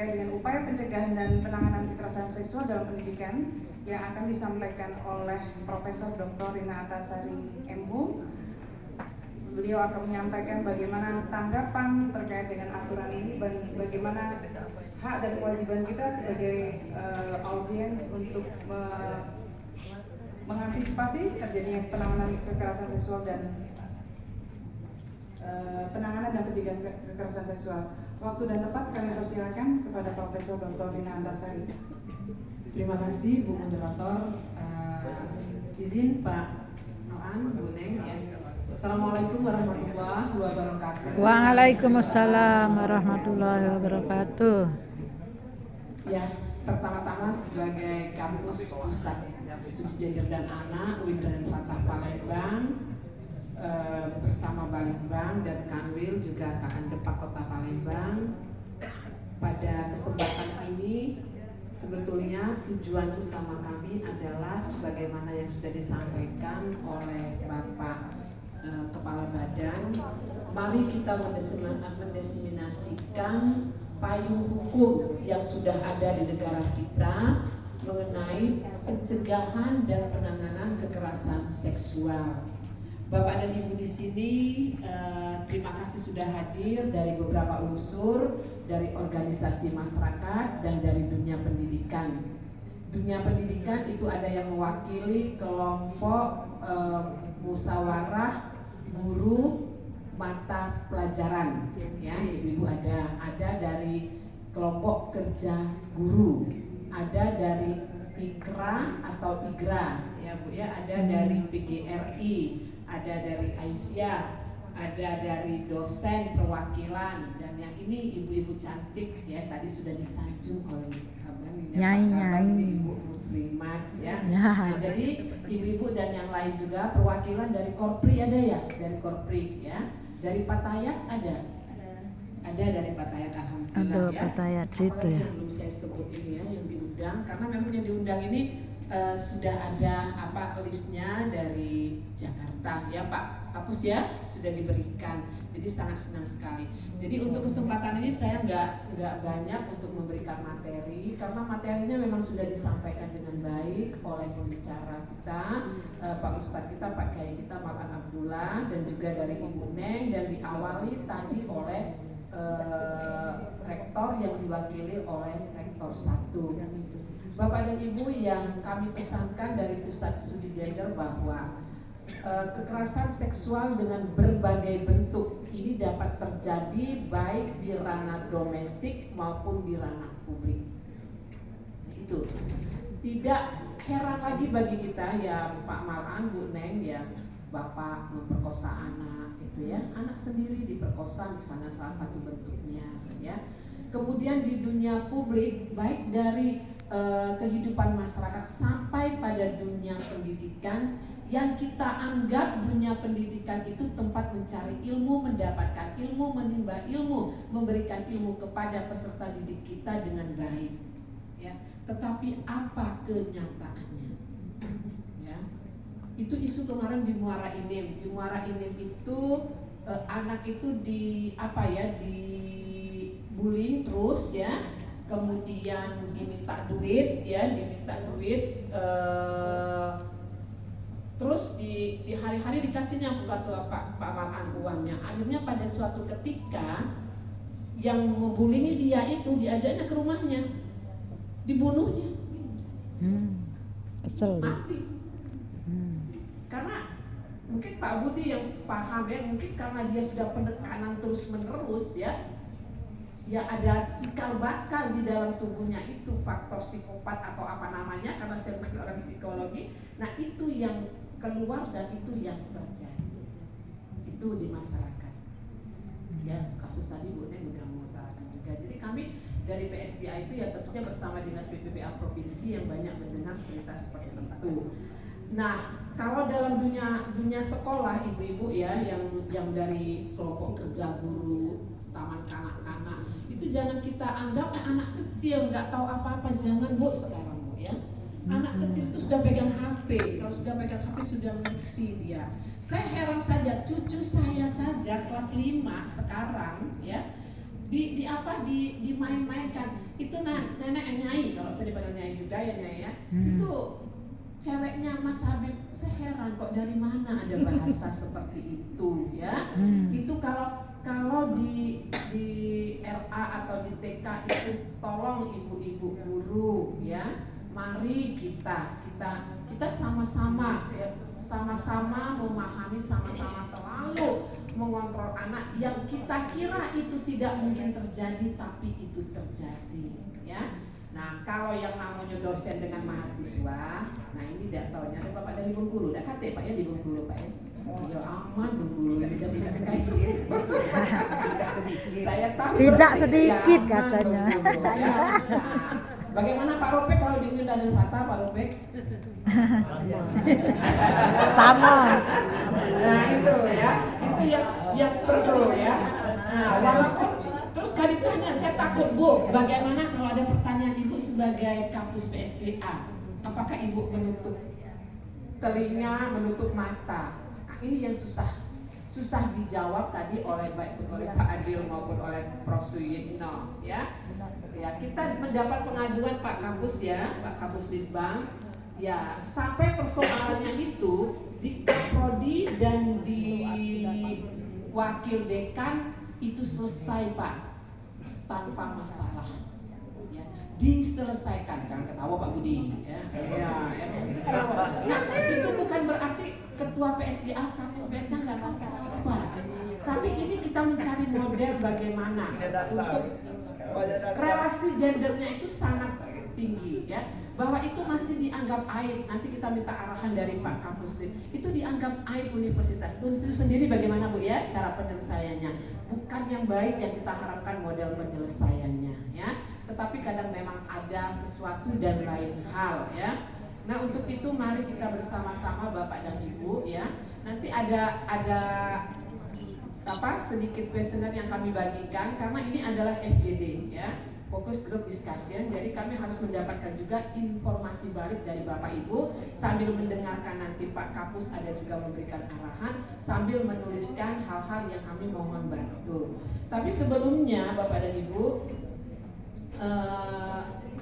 terkait dengan upaya pencegahan dan penanganan kekerasan seksual dalam pendidikan yang akan disampaikan oleh Profesor Dr. Rina Antasari MHU. Beliau akan menyampaikan bagaimana tanggapan terkait dengan aturan ini dan bagaimana hak dan kewajiban kita sebagai audiens untuk mengantisipasi terjadinya penanganan kekerasan seksual dan penanganan dan pencegahan kekerasan seksual. Waktu dan tempat kami persilakan kepada Profesor Dr. Rina Antasari. Terima kasih Bu Moderator. Izin Pak Alan, Bu Neng ya. Assalamualaikum warahmatullahi wabarakatuh. Waalaikumsalam warahmatullahi wabarakatuh. Ya, pertama-tama sebagai kampus pusat studi gender dan anak UIN dan Fatah Palembang bersama Balimbang dan Kanwil juga Tahan Depak Kota Palembang, pada kesempatan ini sebetulnya tujuan utama kami adalah sebagaimana yang sudah disampaikan oleh Bapak Kepala Badan, mari kita mendesimasikan payung hukum yang sudah ada di negara kita mengenai pencegahan dan penanganan kekerasan seksual. Bapak dan Ibu di sini, terima kasih sudah hadir dari beberapa unsur, dari organisasi masyarakat dan dari dunia pendidikan. Dunia pendidikan itu ada yang mewakili kelompok musyawarah guru mata pelajaran, ya Ibu-ibu ada dari kelompok kerja guru, ada dari IKRA atau IGRA, ya Bu ya, ada dari PGRI, ada dari Aisyah, ada dari dosen perwakilan, dan yang ini ibu-ibu cantik ya, tadi sudah disanjung oleh Nyai. Ibu Muslimat ya. Nah, jadi ibu-ibu dan yang lain juga perwakilan dari Korpri ada ya, dari Korpri ya, dari Patayat ada dari Patayat alhamdulillah. Ada Patayat situ ya. Yang belum saya sebut ini ya, yang diundang, karena memang yang diundang ini sudah ada listnya dari Jakarta ya Pak Kapus ya, sudah diberikan, jadi sangat senang sekali. Jadi untuk kesempatan ini saya nggak banyak untuk memberikan materi, karena materinya memang sudah disampaikan dengan baik oleh pembicara kita, Pak Ustadz kita, Pak Kiai kita Makan Abdullah, dan juga dari Ibu Neng, dan diawali tadi oleh rektor yang diwakili oleh rektor 1. Bapak dan Ibu, yang kami pesankan dari Pusat Studi Gender bahwa kekerasan seksual dengan berbagai bentuk ini dapat terjadi baik di ranah domestik maupun di ranah publik. Itu tidak heran lagi bagi kita ya Pak Malan, Bu Neng ya, Bapak memperkosa anak itu ya, anak sendiri diperkosa misalnya salah satu bentuknya ya. Kemudian di dunia publik, baik dari kehidupan masyarakat sampai pada dunia pendidikan, yang kita anggap dunia pendidikan itu tempat mencari ilmu, mendapatkan ilmu, menimba ilmu, memberikan ilmu kepada peserta didik kita dengan baik ya. Tetapi apa kenyataannya ya? Itu isu kemarin di Muara Inim. Di Muara Inim itu anak itu di bullying terus ya, kemudian diminta duit ya, terus di hari-hari dikasihnya Pak Malan uangnya. Akhirnya pada suatu ketika yang membully dia itu diajaknya ke rumahnya, dibunuhnya, Kesel deh. mati. Karena mungkin Pak Budi yang paham ya, mungkin karena dia sudah penekanan terus menerus ya ada cikal bakal di dalam tubuhnya itu, faktor psikopat atau apa namanya, karena saya bukan orang psikologi. Nah itu yang keluar dan itu yang terjadi itu di masyarakat ya. Kasus tadi Bu Neng sudah mengutarakan juga. Jadi kami dari PSDA itu ya tentunya bersama Dinas PPPA Provinsi yang banyak mendengar cerita seperti itu. Nah, kalau dalam dunia sekolah ibu-ibu ya, yang dari kelompok kerja guru, taman kanak-kanak, itu jangan kita anggap anak kecil nggak tahu apa-apa. Jangan Bu, sekarang Bu ya, anak kecil itu sudah pegang HP. Kalau sudah pegang HP sudah ngerti dia. Saya heran saja, cucu saya saja kelas 5 sekarang ya, dimain-mainkan. Itu nenek Nyai, kalau saya dipanggil Nyai juga ya Nyai ya. Itu ceweknya Mas Habib, saya heran kok dari mana ada bahasa seperti itu ya. Itu kalau di RA atau di TK itu tolong ibu-ibu guru ya, mari kita sama-sama ya, sama-sama memahami, sama-sama selalu mengontrol anak yang kita kira itu tidak mungkin terjadi tapi itu terjadi ya. Nah kalau yang namanya dosen dengan mahasiswa, nah ini tidak tahunya ada Bapak dari Bengkulu, tidak kate Pak ya di Bengkulu Pak ya. Ya aman Bengkulu ini tidak sedikit. Saya tahu Tidak persis, sedikit ya, katanya. Nah, bagaimana Pak Ropek kalau di Undang dan Fatah Pak Ropek? Sama. Nah itu ya, itu yang perlu ya. Nah walaupun terus kali ditanya, saya takut Bu, bagaimana kalau ada pertanyaan Ibu sebagai kampus PSDA, apakah Ibu menutup telinga, menutup mata? Nah, ini yang susah dijawab tadi oleh Pak Adil maupun oleh Prof Suyitno ya. Ya kita mendapat pengaduan Pak Kampus ya, Pak Kampus Litbang. Ya sampai persoalannya itu di Kaprodi dan di Wakil Dekan itu selesai Pak, tanpa masalah ya, diselesaikan. Kan ketawa Pak Budi ya. Nah itu bukan berarti ketua PSDA kampus PSDA nggak tahu apa, tapi ini kita mencari model bagaimana untuk relasi gendernya itu sangat tinggi ya, bahwa itu masih dianggap aib. Nanti kita minta arahan dari Pak Kampus itu dianggap aib universitas. Universitas sendiri bagaimana Bu ya cara penyelesaiannya? Bukan yang baik yang kita harapkan model penyelesaiannya ya, tetapi kadang memang ada sesuatu dan lain hal ya. Nah untuk itu mari kita bersama-sama Bapak dan Ibu ya. Nanti ada sedikit questionnaire yang kami bagikan karena ini adalah FGD ya, Focus Group Discussion. Jadi kami harus mendapatkan juga informasi balik dari Bapak Ibu sambil mendengarkan nanti Pak Kapus ada juga memberikan arahan sambil menuliskan hal-hal yang kami mohon bantu. Tapi sebelumnya Bapak dan Ibu,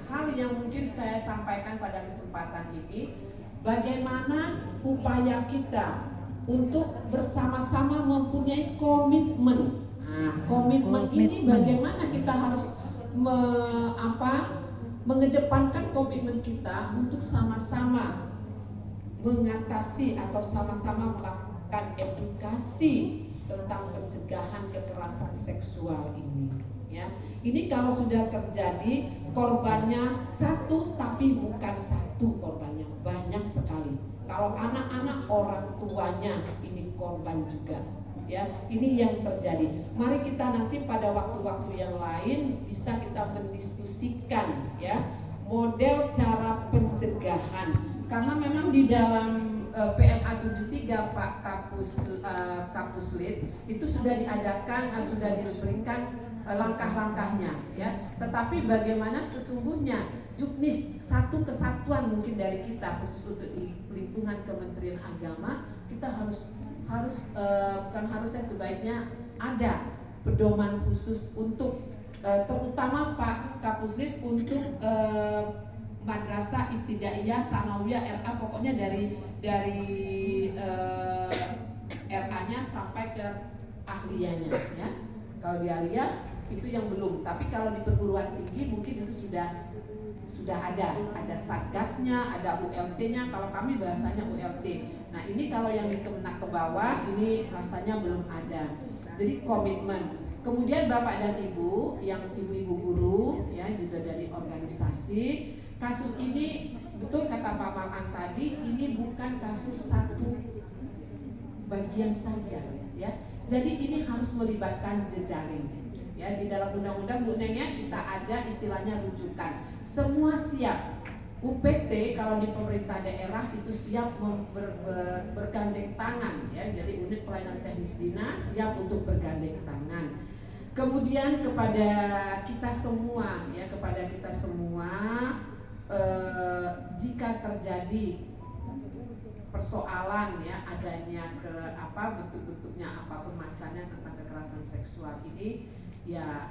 hal yang mungkin saya sampaikan pada kesempatan ini, bagaimana upaya kita untuk bersama-sama mempunyai komitmen. Nah, komitmen ini bagaimana kita harus mengedepankan komitmen kita untuk sama-sama mengatasi atau sama-sama melakukan edukasi tentang pencegahan kekerasan seksual ini. Ya, ini kalau sudah terjadi korbannya satu tapi bukan satu korbannya, banyak sekali. Kalau anak-anak orang tuanya ini korban juga. Ya, ini yang terjadi. Mari kita nanti pada waktu-waktu yang lain bisa kita mendiskusikan ya model cara pencegahan. Karena memang di dalam PMA 73 Pak Kapuslit itu sudah diadakan, sudah diberikan langkah-langkahnya ya. Tetapi bagaimana sesungguhnya juknis satu kesatuan mungkin dari kita khusus untuk di lingkungan Kementerian Agama, kita sebaiknya ada pedoman khusus untuk terutama Pak Kapuslit untuk madrasah ibtidaiyah, sanawiyah, RA, pokoknya dari RA-nya sampai ke ahliyahnya ya. Kalau di aliyah itu yang belum, tapi kalau di perguruan tinggi mungkin itu sudah ada satgasnya, ada ULT-nya. Kalau kami bahasanya ULT. Nah ini kalau yang di Kemenak ke bawah ini rasanya belum ada. Jadi komitmen. Kemudian Bapak dan Ibu, yang ibu-ibu guru ya juga dari organisasi, kasus ini betul kata Pak Malan tadi, ini bukan kasus satu bagian saja ya. Jadi ini harus melibatkan jejaring. Ya, di dalam undang-undang Bu Neng ya kita ada istilahnya rujukan. Semua siap. UPT kalau di pemerintah daerah itu siap bergandeng tangan ya. Jadi unit pelayanan teknis dinas siap untuk bergandeng tangan. Kemudian kepada kita semua ya, jika terjadi persoalan ya adanya bentuk-bentuknya apapun macamnya tentang kekerasan seksual ini ya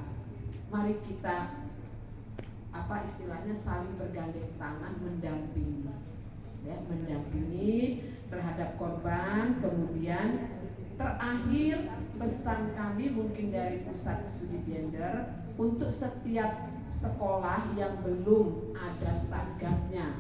mari kita apa istilahnya saling bergandeng tangan mendampingi, ya, mendampingi terhadap korban. Kemudian terakhir pesan kami mungkin dari Pusat Studi Gender untuk setiap sekolah yang belum ada satgasnya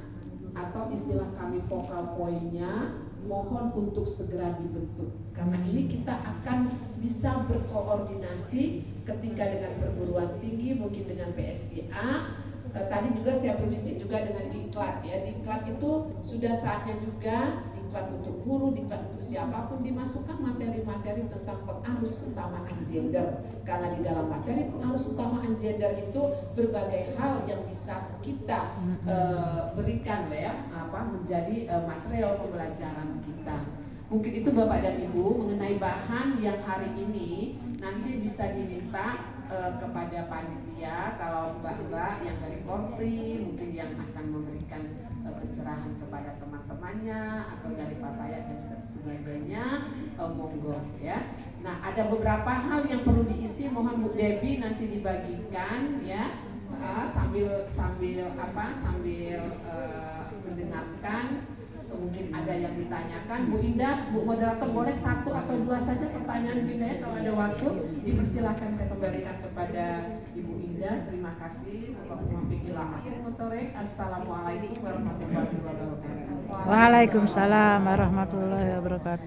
atau istilah kami focal point-nya, mohon untuk segera dibentuk, karena ini kita akan bisa berkoordinasi ketika dengan perguruan tinggi, mungkin dengan PSIA. Tadi juga saya berbisik juga dengan diklat, ya, diklat itu sudah saatnya juga, diklat untuk guru, diklat untuk siapapun, dimasukkan materi-materi tentang pengarus utamaan gender, karena di dalam materi pengarus utamaan gender itu berbagai hal yang bisa kita berikan, ya, apa menjadi material pembelajaran kita. Mungkin itu Bapak dan Ibu mengenai bahan yang hari ini nanti bisa diminta kepada panitia, kalau mbak-mbak yang dari Korpri mungkin yang akan memberikan pencerahan kepada teman-temannya atau dari Papaya dan sebagainya, monggo, ya. Nah, ada beberapa hal yang perlu diisi, mohon Bu Debbie nanti dibagikan, ya, sambil mendengarkan. Mungkin ada yang ditanyakan. Bu Indah, Bu Moderator, boleh 1 atau 2 saja pertanyaan Bu Indah, ya, kalau ada waktu dipersilakan saya kembalikan kepada Ibu Indah. Terima kasih. Assalamualaikum warahmatullahi wabarakatuh. Waalaikumsalam warahmatullahi wabarakatuh.